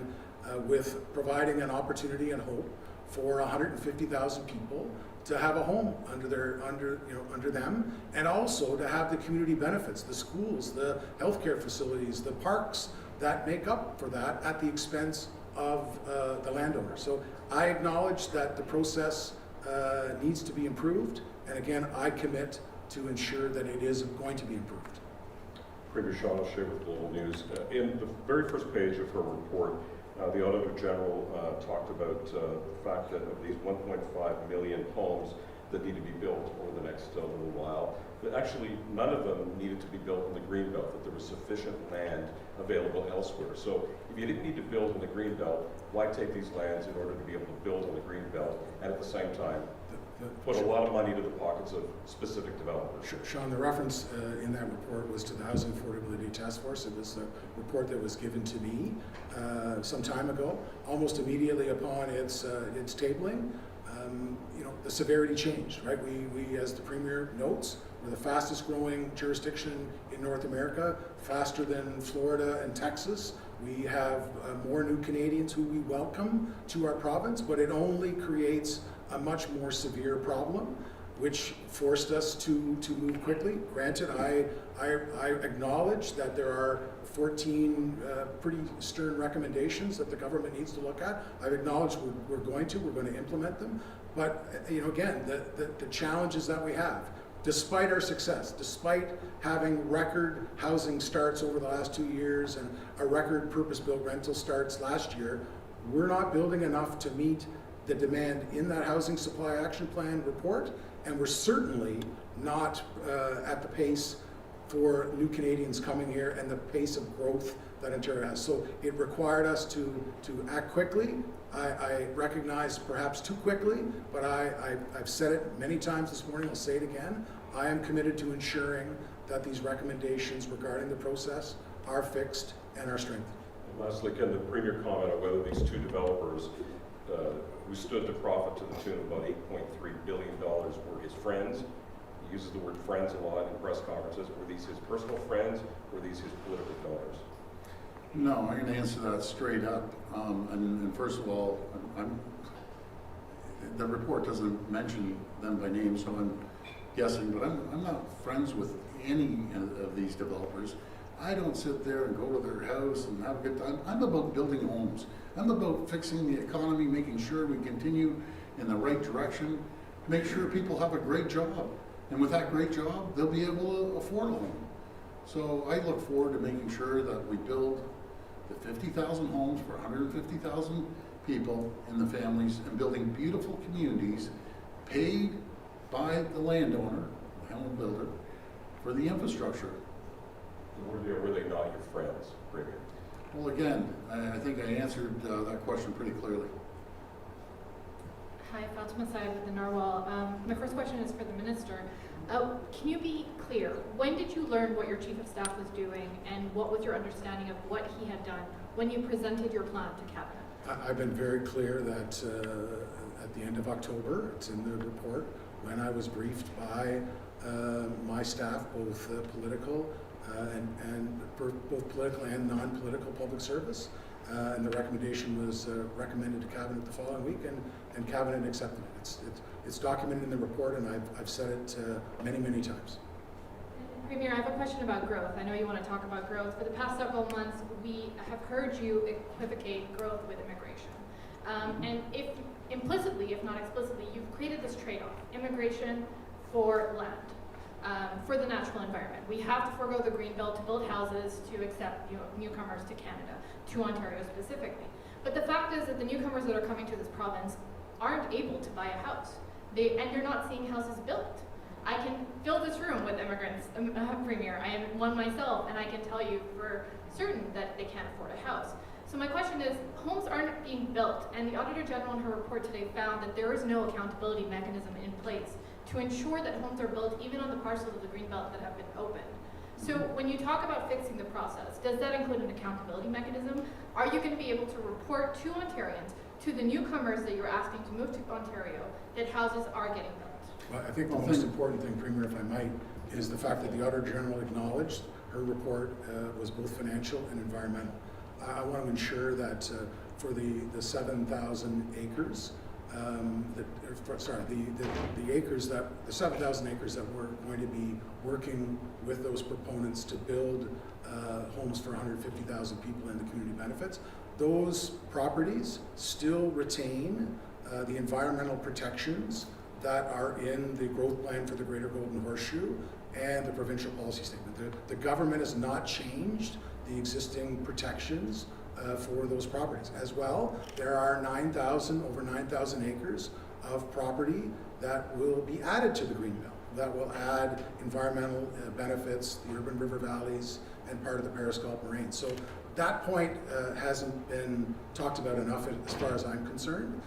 with providing an opportunity and hope for 150,000 people to have a home under them, and also to have the community benefits, the schools, the healthcare facilities, the parks that make up for that at the expense of the landowner. So I acknowledge that the process needs to be improved, and again, I commit to ensure that it is going to be improved. Premier Sean O'Shea with Global News. In the very first page of her report, the Auditor General talked about the fact that of these 1.5 million homes that need to be built over the next little while, that actually none of them needed to be built in the Greenbelt, that there was sufficient land available elsewhere. So if you didn't need to build in the Greenbelt, why take these lands in order to be able to build in the Greenbelt and at the same time put a lot of money to the pockets of specific developers? Sean, the reference in that report was to the Housing Affordability Task Force. It was a report that was given to me some time ago. Almost immediately upon its tabling, the severity changed, right? We, as the Premier notes, we're the fastest growing jurisdiction in North America, faster than Florida and Texas. We have more new Canadians who we welcome to our province, but it only creates a much more severe problem, which forced us to move quickly. Granted, I acknowledge that there are 14 pretty stern recommendations that the government needs to look at. I've acknowledged we're going to implement them. But again, the challenges that we have, despite our success, despite having record housing starts over the last 2 years and a record purpose-built rental starts last year, we're not building enough to meet the demand in that Housing Supply Action Plan report, and we're certainly not at the pace for new Canadians coming here and the pace of growth that Ontario has. So it required us to act quickly. I recognize perhaps too quickly, but I've said it many times this morning, I'll say it again. I am committed to ensuring that these recommendations regarding the process are fixed and are strengthened. And lastly, can the Premier comment on whether these two developers who stood to profit to the tune of about $8.3 billion were his friends? He uses the word friends a lot in press conferences. Were these his personal friends? Were these his political donors? No, I'm going to answer that straight up. And first of all, the report doesn't mention them by name, so I'm guessing, but I'm not friends with any of these developers. I don't sit there and go to their house and have a good time. I'm about building homes. I'm about fixing the economy, making sure we continue in the right direction, make sure people have a great job. And with that great job, they'll be able to afford a home. So I look forward to making sure that we build the 50,000 homes for 150,000 people and the families, and building beautiful communities paid by the landowner, the home builder, for the infrastructure. Were they not your friends, Premier? Well, again, I think I answered that question pretty clearly. Hi, Fatima Saib with the Narwhal. My first question is for the Minister. Can you be clear? When did you learn what your Chief of Staff was doing, and what was your understanding of what he had done when you presented your plan to Cabinet? I've been very clear that at the end of October, it's in the report, when I was briefed by my staff, both political and both political and non-political public service, and the recommendation was recommended to Cabinet the following week, and Cabinet accepted it. It's documented in the report, and I've said it many, many times. Premier, I have a question about growth. I know you want to talk about growth. For the past several months, we have heard you equivocate growth with immigration. And if implicitly, if not explicitly, you've created this trade-off, immigration for land, for the natural environment. We have to forego the Greenbelt to build houses to accept newcomers to Canada, to Ontario specifically. But the fact is that the newcomers that are coming to this province aren't able to buy a house. And you're not seeing houses built. I can fill this room with immigrants, Premier. I am one myself, and I can tell you for certain that they can't afford a house. So my question is, homes aren't being built, and the Auditor General in her report today found that there is no accountability mechanism in place to ensure that homes are built even on the parcels of the Greenbelt that have been opened. So when you talk about fixing the process, does that include an accountability mechanism? Are you going to be able to report to Ontarians, to the newcomers that you're asking to move to Ontario, that houses are getting built? Well, I think the most important thing, Premier, if I might, is the fact that the Auditor General acknowledged her report was both financial and environmental. I want to ensure that for the 7,000 acres, the 7,000 acres that we're going to be working with those proponents to build homes for 150,000 people in the community benefits, those properties still retain the environmental protections that are in the growth plan for the Greater Golden Horseshoe and the provincial policy statement. The government has not changed the existing protections for those properties. As well, there are over 9,000 acres of property that will be added to the Greenbelt, that will add environmental benefits, the urban river valleys, and part of the Periscope Moraine. So that point hasn't been talked about enough as far as I'm concerned.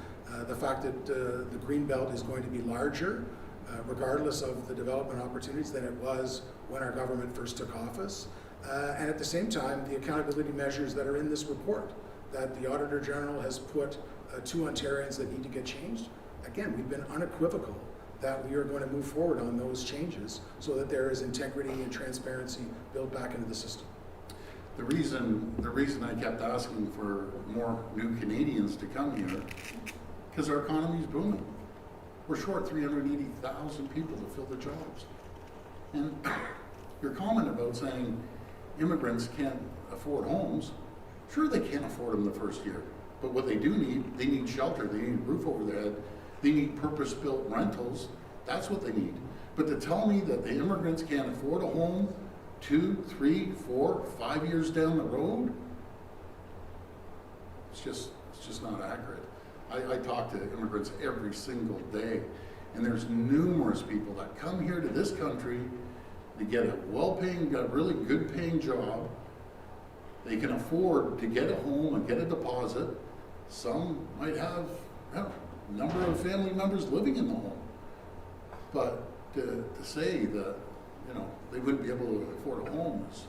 The fact that the Greenbelt is going to be larger, regardless of the development opportunities, than it was when our government first took office. And at the same time, the accountability measures that are in this report that the Auditor General has put to Ontarians that need to get changed. Again, we've been unequivocal that we are going to move forward on those changes so that there is integrity and transparency built back into the system. The reason I kept asking for more new Canadians to come here, because our economy is booming. We're short 380,000 people to fill the jobs. And your comment about saying immigrants can't afford homes, sure they can't afford them the first year. But what they do need, they need shelter, they need a roof over their head, they need purpose-built rentals, that's what they need. But to tell me that the immigrants can't afford a home 2, 3, 4, 5 years down the road, it's just not accurate. I talk to immigrants every single day, and there's numerous people that come here to this country. They get a well-paying, got a really good-paying job. They can afford to get a home and get a deposit. Some might have a number of family members living in the home. But to say that, they wouldn't be able to afford a home is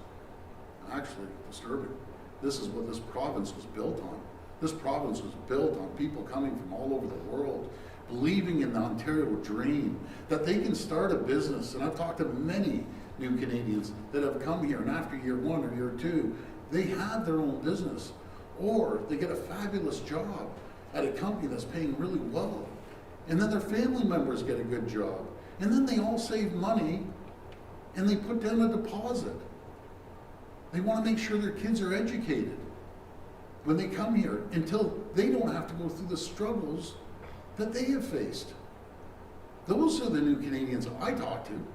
actually disturbing. This is what this province was built on. This province was built on people coming from all over the world, believing in the Ontario dream, that they can start a business. And I've talked to many new Canadians that have come here, and after year 1 or year 2, they have their own business, or they get a fabulous job at a company that's paying really well. And then their family members get a good job. And then they all save money, and they put down a deposit. They want to make sure their kids are educated when they come here, until they don't have to go through the struggles that they have faced. Those are the new Canadians I talk to,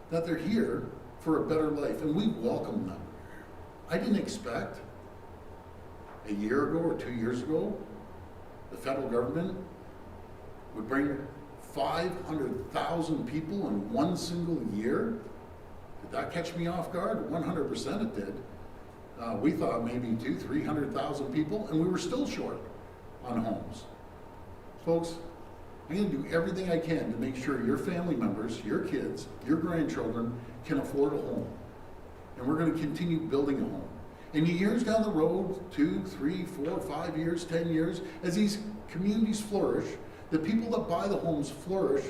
that they're here for a better life, and we welcome them. I didn't expect a year ago or 2 years ago the federal government would bring 500,000 people in one single year. Did that catch me off guard? 100% it did. We thought maybe 200,000-300,000 people, and we were still short on homes. Folks, I'm going to do everything I can to make sure your family members, your kids, your grandchildren can afford a home. And we're going to continue building a home. And years down the road, 2, 3, 4, 5 years, 10 years, as these communities flourish, the people that buy the homes flourish,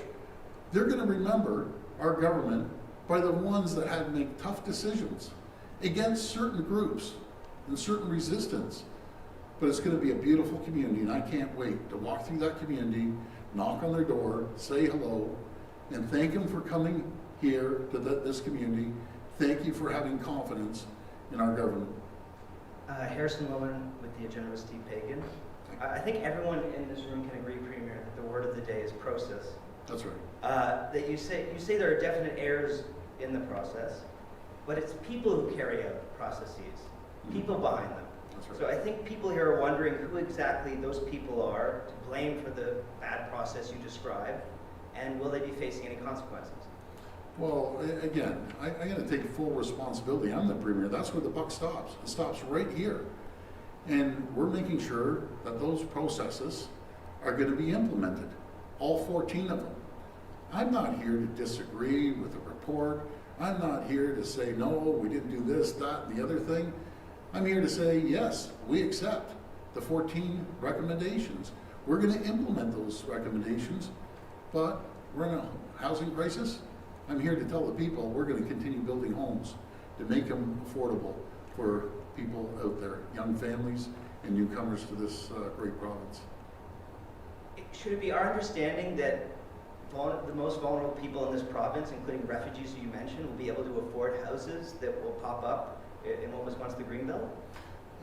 they're going to remember our government by the ones that had to make tough decisions against certain groups and certain resistance. But it's going to be a beautiful community, and I can't wait to walk through that community, knock on their door, say hello, and thank them for coming here to this community. Thank you for having confidence in our government. Harrison Lowen with the Agenda Steve Pagan. I think everyone in this room can agree, Premier, that the word of the day is process. That's right. That you say there are definite errors in the process, but it's people who carry out processes, people behind them. That's right. So I think people here are wondering who exactly those people are to blame for the bad process you described, and will they be facing any consequences? Well, again, I'm going to take full responsibility. I'm the Premier. That's where the buck stops. It stops right here. And we're making sure that those processes are going to be implemented, all 14 of them. I'm not here to disagree with the report. I'm not here to say, no, we didn't do this, that, and the other thing. I'm here to say, yes, we accept the 14 recommendations. We're going to implement those recommendations, but we're in a housing crisis. I'm here to tell the people we're going to continue building homes to make them affordable for people out there, young families and newcomers to this great province. Should it be our understanding that the most vulnerable people in this province, including refugees who you mentioned, will be able to afford houses that will pop up in what was once the Greenbelt?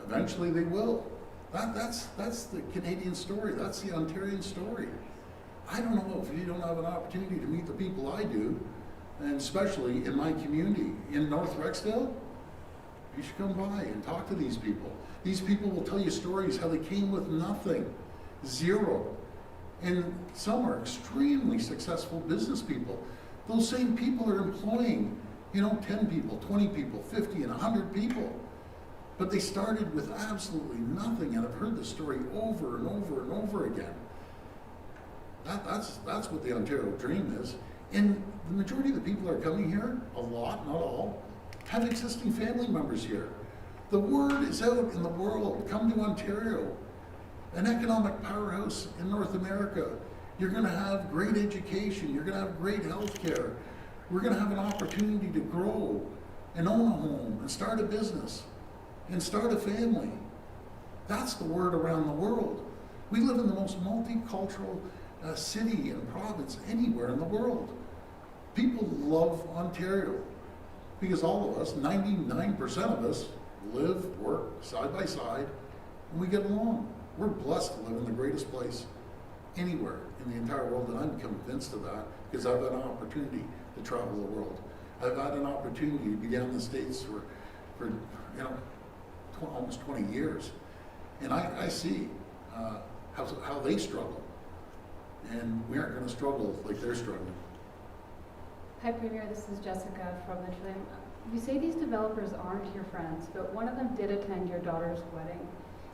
Eventually they will. That's the Canadian story. That's the Ontarian story. I don't know if you don't have an opportunity to meet the people I do, and especially in my community in North Rexdale, you should come by and talk to these people. These people will tell you stories how they came with nothing, zero. And some are extremely successful business people. Those same people are employing, 10 people, 20 people, 50 and 100 people. But they started with absolutely nothing, and I've heard this story over and over and over again. That's what the Ontario dream is. And the majority of the people that are coming here, a lot, not all, have existing family members here. The word is out in the world. Come to Ontario, an economic powerhouse in North America. You're going to have great education. You're going to have great health care. We're going to have an opportunity to grow and own a home and start a business and start a family. That's the word around the world. We live in the most multicultural city and province anywhere in the world. People love Ontario because all of us, 99% of us, live, work side by side, and we get along. We're blessed to live in the greatest place anywhere in the entire world, and I'm convinced of that because I've had an opportunity to travel the world. I've had an opportunity to be down in the States for almost 20 years, and I see how they struggle, and we aren't going to struggle like they're struggling. Hi Premier, this is Jessica from the Trillium. You say these developers aren't your friends, but one of them did attend your daughter's wedding.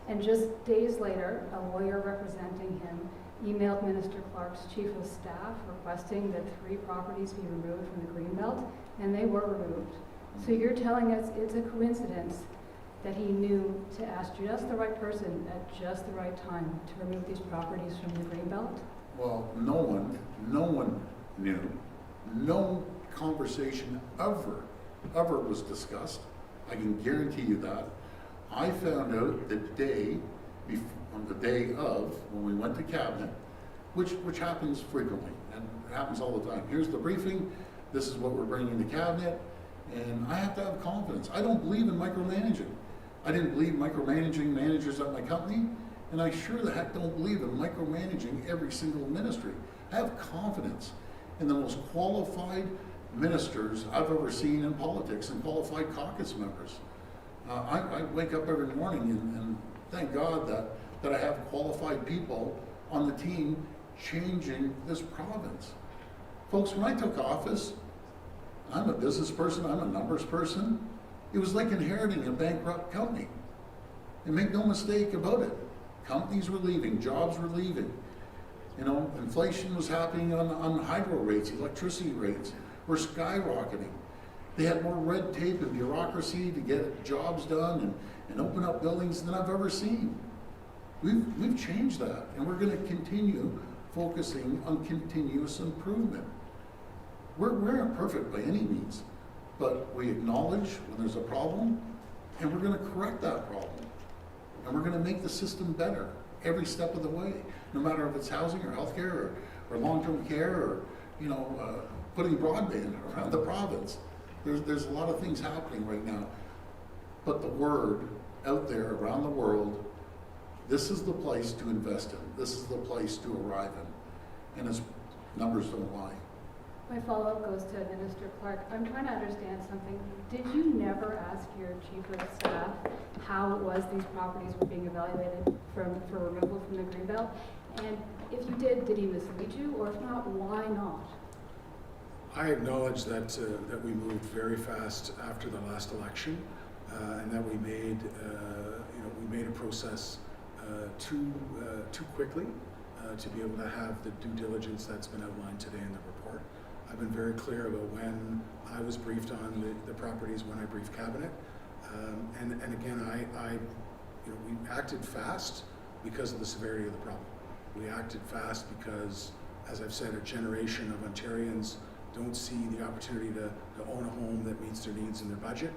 And just days later, a lawyer representing him emailed Minister Clark's chief of staff requesting that 3 properties be removed from the Greenbelt, and they were removed. So you're telling us it's a coincidence that he knew to ask just the right person at just the right time to remove these properties from the Greenbelt? Well, no one knew. No conversation ever was discussed. I can guarantee you that. I found out the day on the day of when we went to cabinet, which happens frequently and it happens all the time. Here's the briefing. This is what we're bringing to cabinet, and I have to have confidence. I don't believe in micromanaging. I didn't believe micromanaging managers at my company, and I sure the heck don't believe in micromanaging every single ministry. I have confidence in the most qualified ministers I've ever seen in politics and qualified caucus members. I wake up every morning and thank God that I have qualified people on the team changing this province. Folks, when I took office, I'm a business person, I'm a numbers person. It was like inheriting a bankrupt company. And make no mistake about it. Companies were leaving, jobs were leaving. Inflation was happening on hydro rates, electricity rates were skyrocketing. They had more red tape and bureaucracy to get jobs done and open up buildings than I've ever seen. We've changed that, and we're going to continue focusing on continuous improvement. We're not perfect by any means, but we acknowledge when there's a problem, and we're going to correct that problem. And we're going to make the system better every step of the way, no matter if it's housing or healthcare or long-term care or putting broadband around the province. There's a lot of things happening right now, but the word out there around the world, this is the place to invest in. This is the place to arrive in, and its numbers don't lie. My follow-up goes to Minister Clark. I'm trying to understand something. Did you never ask your chief of staff how it was these properties were being evaluated for removal from the Greenbelt? And if you did he mislead you? Or if not, why not? I acknowledge that we moved very fast after the last election, and that we made a process too quickly, to be able to have the due diligence that's been outlined today in the report. I've been very clear about when I was briefed on the properties, when I briefed cabinet. And again, we acted fast because of the severity of the problem. We acted fast because, as I've said, a generation of Ontarians don't see the opportunity to own a home that meets their needs and their budget.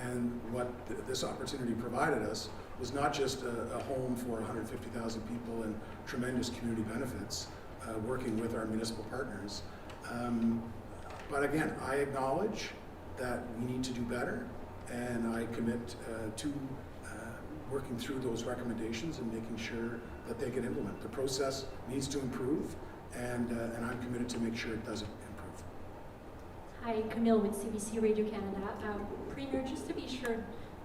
And what this opportunity provided us was not just a home for 150,000 people and tremendous community benefits, working with our municipal partners. But again, I acknowledge that we need to do better, and I commit to working through those recommendations and making sure that they get implemented. The process needs to improve, and I'm committed to make sure it does improve. Hi, Camille with CBC Radio Canada. Premier, just to be sure,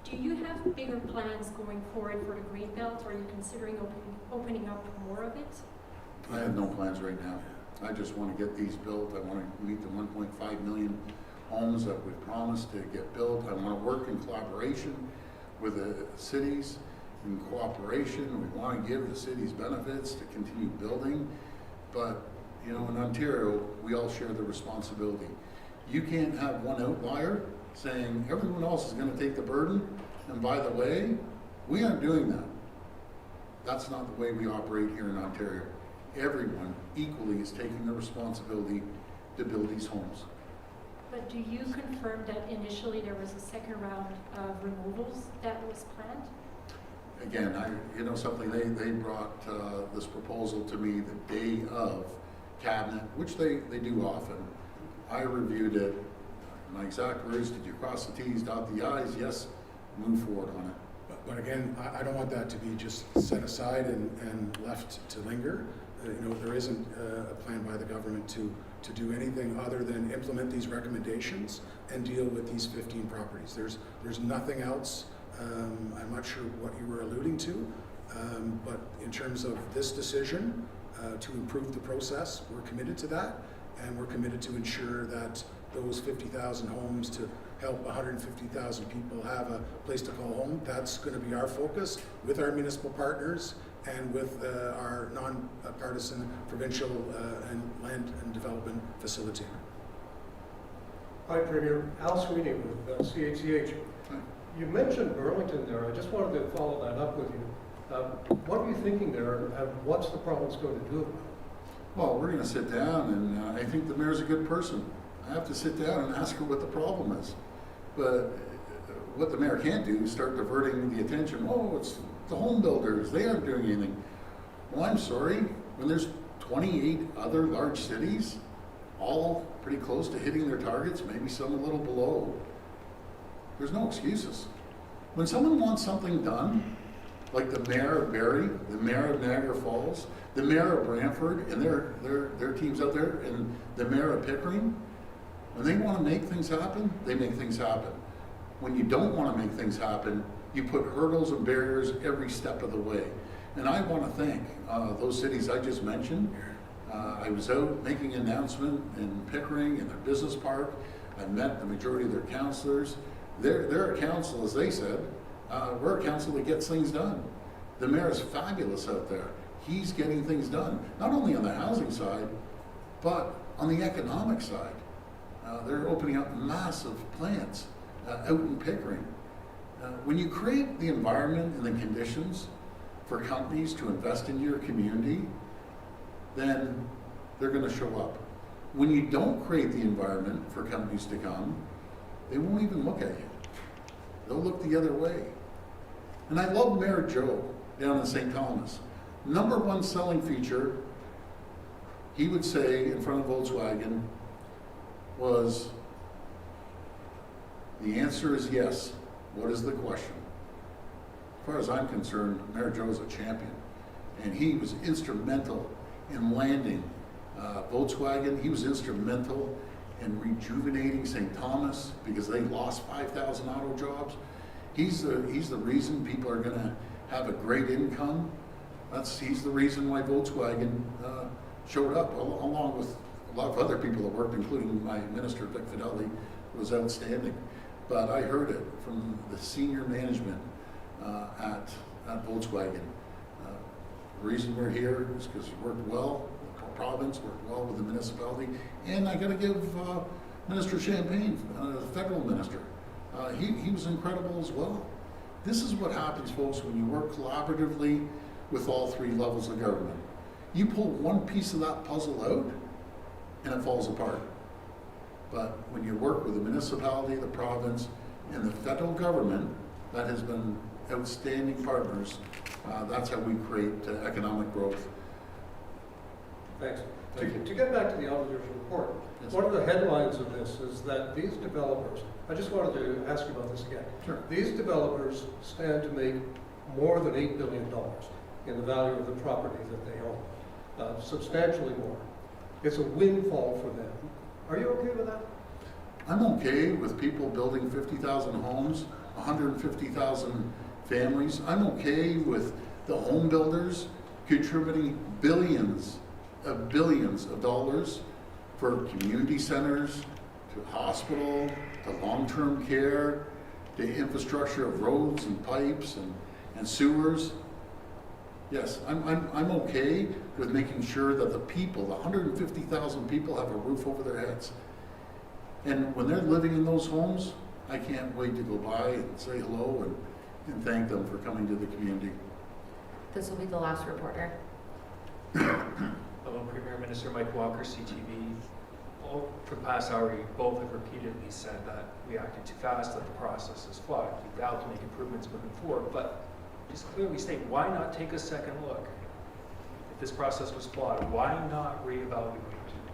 do you have bigger plans going forward for the Greenbelt, or are you considering opening up more of it? I have no plans right now. I just want to get these built. I want to meet the 1.5 million homes that we promised to get built. I want to work in collaboration with the cities. In cooperation, we want to give the cities benefits to continue building. But, you know, in Ontario, we all share the responsibility. You can't have one outlier saying everyone else is going to take the burden, and by the way, we aren't doing that. That's not the way we operate here in Ontario. Everyone equally is taking the responsibility to build these homes. But do you confirm that initially there was a second round of removals that was planned? Again, they brought this proposal to me the day of cabinet, which they do often. I reviewed it. My exact words, did you cross the T's, dot the I's? Yes, move forward on it. But again, I don't want that to be just set aside and left to linger. There isn't a plan by the government to do anything other than implement these recommendations and deal with these 15 properties. There's nothing else. I'm not sure what you were alluding to, but in terms of this decision to improve the process, we're committed to that, and we're committed to ensure that those 50,000 homes to help 150,000 people have a place to call home. That's going to be our focus with our municipal partners and with our non-partisan provincial and land and development facilitator. Hi, Premier. Al Sweeney with CHCH. You mentioned Burlington there. I just wanted to follow that up with you. What are you thinking there, and what's the province going to do? Well, we're going to sit down, and I think the mayor's a good person. I have to sit down and ask her what the problem is. But what the mayor can't do is start diverting the attention. Oh, it's the home builders. They aren't doing anything. Well, I'm sorry. When there's 28 other large cities, all pretty close to hitting their targets, maybe some a little below, there's no excuses. When someone wants something done, like the mayor of Barrie, the mayor of Niagara Falls, the mayor of Brantford, and their teams out there, and the mayor of Pickering, when they want to make things happen, they make things happen. When you don't want to make things happen, you put hurdles and barriers every step of the way. And I want to thank those cities I just mentioned. I was out making an announcement in Pickering, in their business park. I met the majority of their councillors. They're a council, as they said. We're a council that gets things done. The mayor is fabulous out there. He's getting things done, not only on the housing side, but on the economic side. They're opening up massive plants out in Pickering. When you create the environment and the conditions for companies to invest in your community, then they're going to show up. When you don't create the environment for companies to come, they won't even look at you. They'll look the other way. And I love Mayor Joe down in St. Thomas. Number one selling feature, he would say in front of Volkswagen, was, the answer is yes. What is the question? As far as I'm concerned, Mayor Joe is a champion. And he was instrumental in landing Volkswagen. He was instrumental in rejuvenating St. Thomas because they lost 5,000 auto jobs. He's the reason people are going to have a great income. He's the reason why Volkswagen showed up, along with a lot of other people that worked, including my minister, Vic Fidelli, who was outstanding. But I heard it from the senior management at Volkswagen. The reason we're here is because we worked well, the province worked well with the municipality, and I gotta give Minister Champagne, the federal minister, he was incredible as well. This is what happens, folks, when you work collaboratively with all three levels of government. You pull one piece of that puzzle out, and it falls apart. But when you work with the municipality, the province, and the federal government, that has been outstanding partners. That's how we create economic growth. Thanks. Thank you. To get back to the auditor's report, Yes. one of the headlines of this is that these developers, I just wanted to ask you about this again. Sure. These developers stand to make more than $8 billion in the value of the property that they own, substantially more. It's a windfall for them. Are you okay with that? I'm okay with people building 50,000 homes, 150,000 families. I'm okay with the home builders contributing billions of dollars for community centers, to hospital, to long-term care, to infrastructure of roads and pipes and sewers. Yes, I'm okay with making sure that the people, the 150,000 people, have a roof over their heads. And when they're living in those homes, I can't wait to go by and say hello and thank them for coming to the community. This will be the last reporter. Hello, Premier Minister Mike Walker, CTV. For the past hour, you both have repeatedly said that we acted too fast, that the process is flawed. You vowed to make improvements moving forward, but just clearly state, why not take a second look? If this process was flawed, why not reevaluate?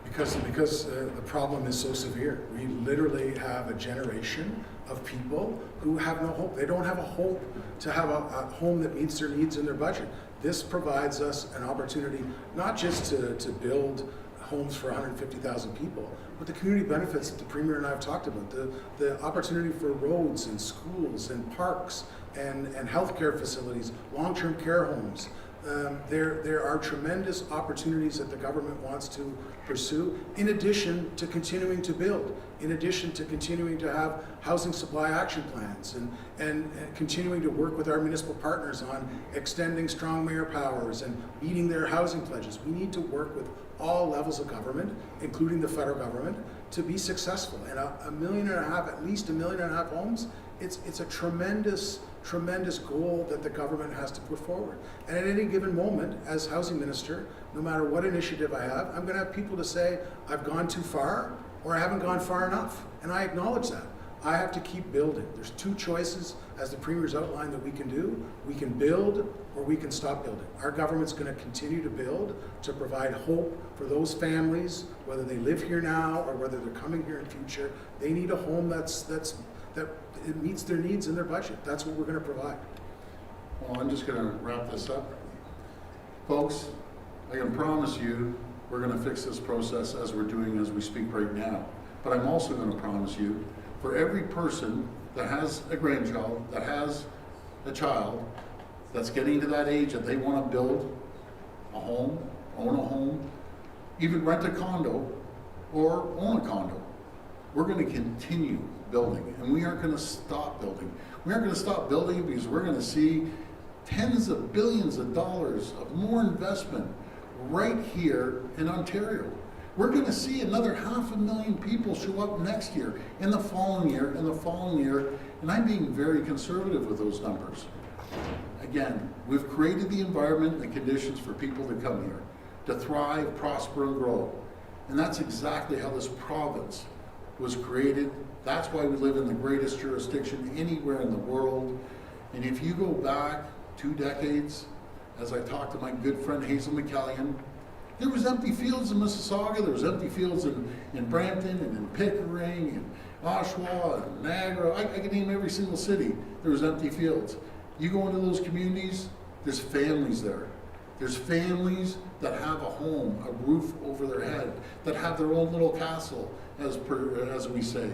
Because the problem is so severe. We literally have a generation of people who have no hope. They don't have a hope to have a home that meets their needs and their budget. This provides us an opportunity not just to build homes for 150,000 people, but the community benefits that the Premier and I have talked about, the opportunity for roads and schools and parks and healthcare facilities, long-term care homes. There are tremendous opportunities that the government wants to pursue, in addition to continuing to build, in addition to continuing to have housing supply action plans and continuing to work with our municipal partners on extending strong mayor powers and meeting their housing pledges. We need to work with all levels of government, including the federal government, to be successful. And at least 1.5 million homes, it's a tremendous goal that the government has to put forward. And at any given moment, as housing minister, no matter what initiative I have, I'm going to have people to say, I've gone too far, or I haven't gone far enough. And I acknowledge that. I have to keep building. There's two choices, as the Premier's outlined, that we can do. We can build, or we can stop building. Our government's going to continue to build to provide hope for those families, whether they live here now or whether they're coming here in future. They need a home that it meets their needs and their budget. That's what we're going to provide. Well, I'm just going to wrap this up. Folks, I can promise you we're going to fix this process as we're doing as we speak right now. But I'm also going to promise you, for every person that has a grandchild, that has a child, that's getting to that age that they want to build a home, own a home, even rent a condo or own a condo, we're going to continue building, and we aren't going to stop building. We aren't going to stop building because we're going to see tens of billions of dollars of more investment right here in Ontario. We're going to see another 500,000 people show up next year, in the following year, and the following year, and I'm being very conservative with those numbers. Again, we've created the environment and conditions for people to come here, to thrive, prosper, and grow. And that's exactly how this province was created. That's why we live in the greatest jurisdiction anywhere in the world. And if you go back 2 decades, as I talked to my good friend Hazel McCallion, there was empty fields in Mississauga, there was empty fields in Brampton and in Pickering and Oshawa and Niagara. I could name every single city. There was empty fields. You go into those communities, there's families there. There's families that have a home, a roof over their head, that have their own little castle, as we say.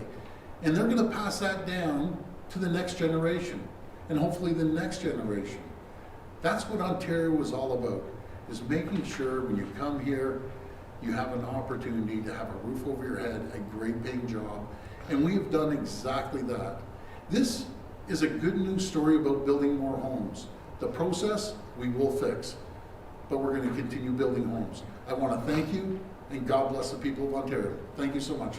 And they're going to pass that down to the next generation, and hopefully the next generation. That's what Ontario was all about, is making sure when you come here, you have an opportunity to have a roof over your head, a great paying job, and we have done exactly that. This is a good news story about building more homes. The process, we will fix. but we're going to continue building homes. I want to thank you, and God bless the people of Ontario. Thank you so much.